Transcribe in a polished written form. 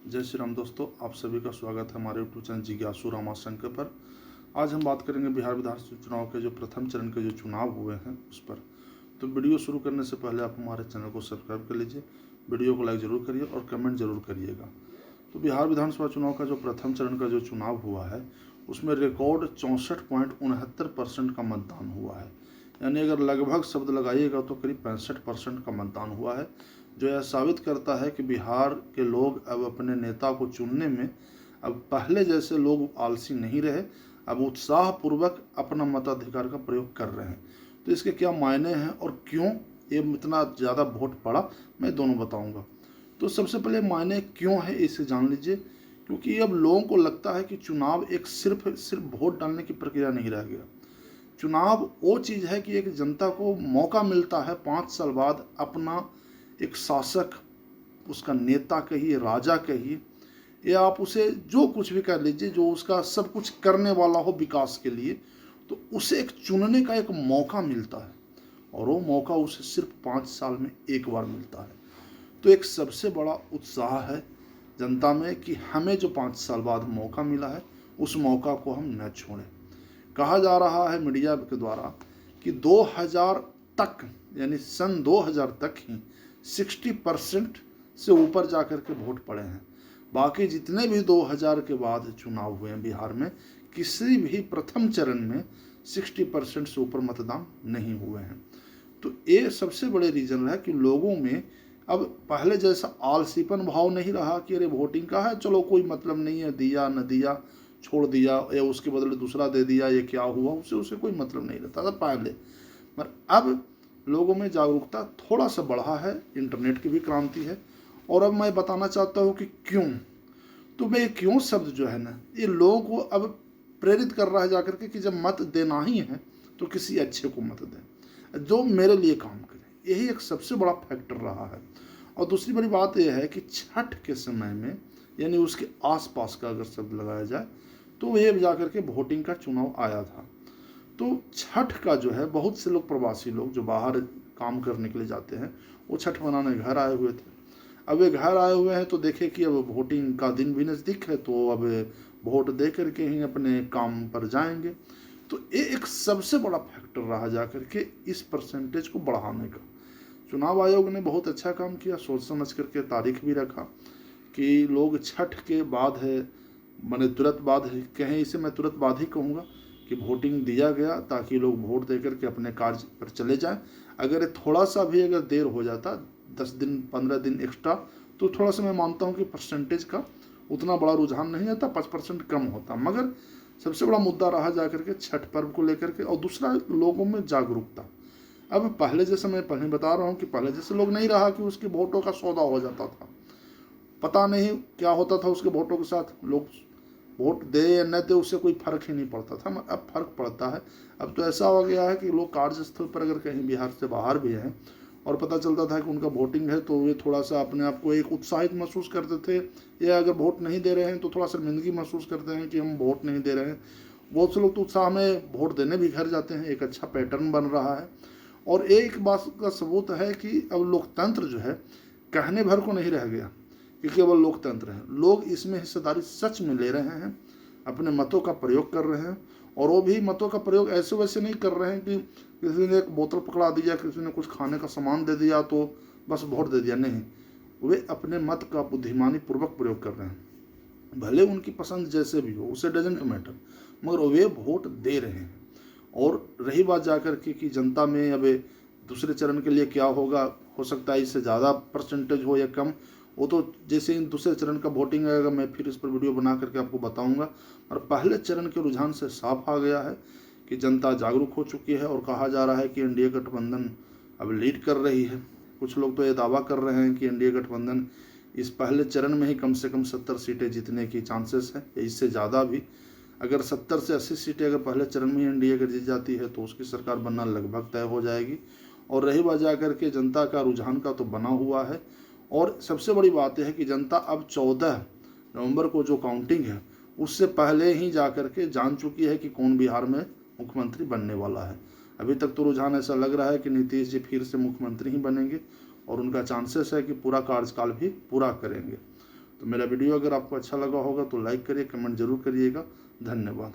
जय श्री राम दोस्तों, आप सभी का स्वागत है हमारे यूट्यूब चैनल जिज्ञासु रामाशंकर पर। आज हम बात करेंगे बिहार विधानसभा चुनाव के जो प्रथम चरण के जो चुनाव हुए हैं उस पर। तो वीडियो शुरू करने से पहले आप हमारे चैनल को सब्सक्राइब कर लीजिए, वीडियो को लाइक ज़रूर करिए और कमेंट जरूर करिएगा। तो बिहार विधानसभा चुनाव का जो प्रथम चरण का जो चुनाव हुआ है उसमें रिकॉर्ड 64.69% का मतदान हुआ है। यानी अगर लगभग शब्द लगाइएगा तो करीब 65% का मतदान हुआ है, जो यह साबित करता है कि बिहार के लोग अब अपने नेता को चुनने में अब पहले जैसे लोग आलसी नहीं रहे, अब उत्साहपूर्वक अपना मताधिकार का प्रयोग कर रहे हैं। तो इसके क्या मायने हैं और क्यों ये इतना ज़्यादा वोट पड़ा, मैं दोनों बताऊंगा। तो सबसे पहले मायने क्यों है इसे जान लीजिए। क्योंकि अब लोगों को लगता है कि चुनाव एक सिर्फ वोट डालने की प्रक्रिया नहीं रह गया। चुनाव वो चीज़ है कि एक जनता को मौका मिलता है 5 साल बाद अपना एक शासक, उसका नेता कहिए, राजा कहिए, या आप उसे जो कुछ भी कर लीजिए, जो उसका सब कुछ करने वाला हो विकास के लिए, तो उसे एक चुनने का एक मौका मिलता है और वो मौका उसे सिर्फ 5 साल में एक बार मिलता है। तो एक सबसे बड़ा उत्साह है जनता में कि हमें जो 5 साल बाद मौका मिला है उस मौका को हम न छोड़ें। कहा जा रहा है मीडिया के द्वारा कि 2000 तक, यानी सन 2000 तक ही 60% से ऊपर जाकर के वोट पड़े हैं। बाकी जितने भी 2000 के बाद चुनाव हुए हैं बिहार में, किसी भी प्रथम चरण में 60% से ऊपर मतदान नहीं हुए हैं। तो ये सबसे बड़े रीज़न है कि लोगों में अब पहले जैसा आलसीपन भाव नहीं रहा कि अरे वोटिंग का है, चलो कोई मतलब नहीं है, दिया न दिया, छोड़ दिया, या उसके बदले दूसरा दे दिया, ये क्या हुआ, उससे उसे कोई मतलब नहीं रहता था पहले। पर अब लोगों में जागरूकता थोड़ा सा बढ़ा है, इंटरनेट की भी क्रांति है। और अब मैं बताना चाहता हूँ कि क्यों। तो मैं क्यों शब्द जो है ना, ये लोगों को अब प्रेरित कर रहा है जाकर के कि जब मत देना ही है तो किसी अच्छे को मत दें जो मेरे लिए काम करे। यही एक सबसे बड़ा फैक्टर रहा है। और दूसरी बड़ी बात यह है कि छठ के समय में, यानी उसके आसपास का अगर शब्द लगाया जाए, तो ये जाकर के वोटिंग का चुनाव आया था। तो छठ का जो है, बहुत से लोग प्रवासी लोग जो बाहर काम करने के लिए जाते हैं, वो छठ मनाने घर आए हुए थे। अब वे घर आए हुए हैं तो देखे कि अब वोटिंग का दिन भी नज़दीक है, तो अब वोट दे करके ही अपने काम पर जाएंगे। तो ये एक सबसे बड़ा फैक्टर रहा जाकर के इस परसेंटेज को बढ़ाने का। चुनाव आयोग ने बहुत अच्छा काम किया, सोच समझ करके तारीख भी रखा कि लोग छठ के बाद है, मैंने तुरंत बाद है कहें, इसे मैं तुरंत बाद ही कहूँगा कि वोटिंग दिया गया ताकि लोग वोट दे करके अपने कार्य पर चले जाएं। अगर थोड़ा सा भी अगर देर हो जाता, 10 दिन 15 दिन एक्स्ट्रा, तो थोड़ा सा मैं मानता हूँ कि परसेंटेज का उतना बड़ा रुझान नहीं आता, 5% कम होता। मगर सबसे बड़ा मुद्दा रहा जा करके छठ पर्व को लेकर के। और दूसरा, लोगों में जागरूकता। अब पहले जैसे मैं पहले बता रहा हूँ कि पहले जैसे लोग नहीं रहा कि उसके वोटों का सौदा हो जाता था, पता नहीं क्या होता था उसके वोटों के साथ, लोग वोट दे या न दे उससे कोई फर्क ही नहीं पड़ता था। अब फर्क पड़ता है। अब तो ऐसा हो गया है कि लोग कार्यस्थल पर अगर कहीं बिहार से बाहर भी हैं और पता चलता था कि उनका वोटिंग है, तो वे थोड़ा सा अपने आप को एक उत्साहित महसूस करते थे, या अगर वोट नहीं दे रहे हैं तो थोड़ा शर्मिंदगी महसूस करते हैं कि हम वोट नहीं दे रहे हैं। बहुत से लोग तो उत्साह में वोट देने भी घर जाते हैं। एक अच्छा पैटर्न बन रहा है। और एक बात का सबूत है कि अब लोकतंत्र जो है कहने भर को नहीं रह गया कि केवल लोकतंत्र है। लोग इसमें हिस्सेदारी सच में ले रहे हैं, अपने मतों का प्रयोग कर रहे हैं। और वो भी मतों का प्रयोग ऐसे वैसे नहीं कर रहे हैं कि किसी ने एक बोतल पकड़ा दिया, किसी ने कुछ खाने का सामान दे दिया तो बस वोट दे दिया। नहीं, वे अपने मत का बुद्धिमानी पूर्वक प्रयोग कर रहे हैं। भले उनकी पसंद जैसे भी हो, उसे डजेंट मैटर, मगर वे वोट दे रहे हैं। और रही बात जाकर के कि जनता में अब दूसरे चरण के लिए क्या होगा, हो सकता है इससे ज़्यादा परसेंटेज हो या कम, वो तो जैसे इन दूसरे चरण का वोटिंग आएगा मैं फिर इस पर वीडियो बना करके आपको बताऊंगा। और पहले चरण के रुझान से साफ आ गया है कि जनता जागरूक हो चुकी है। और कहा जा रहा है कि एनडीए गठबंधन अब लीड कर रही है। कुछ लोग तो ये दावा कर रहे हैं कि एनडीए गठबंधन इस पहले चरण में ही कम से कम 70 सीटें जीतने की चांसेस है, या इससे ज़्यादा भी। अगर 70 से 80 सीटें अगर पहले चरण में एनडीए अगर जीत जाती है तो उसकी सरकार बनना लगभग तय हो जाएगी। और रही बात जाकर के जनता का रुझान का, तो बना हुआ है। और सबसे बड़ी बात यह है कि जनता अब 14 नवंबर को जो काउंटिंग है उससे पहले ही जाकर के जान चुकी है कि कौन बिहार में मुख्यमंत्री बनने वाला है। अभी तक तो रुझान ऐसा लग रहा है कि नीतीश जी फिर से मुख्यमंत्री ही बनेंगे और उनका चांसेस है कि पूरा कार्यकाल भी पूरा करेंगे। तो मेरा वीडियो अगर आपको अच्छा लगा होगा तो लाइक करिए, कमेंट जरूर करिएगा। धन्यवाद।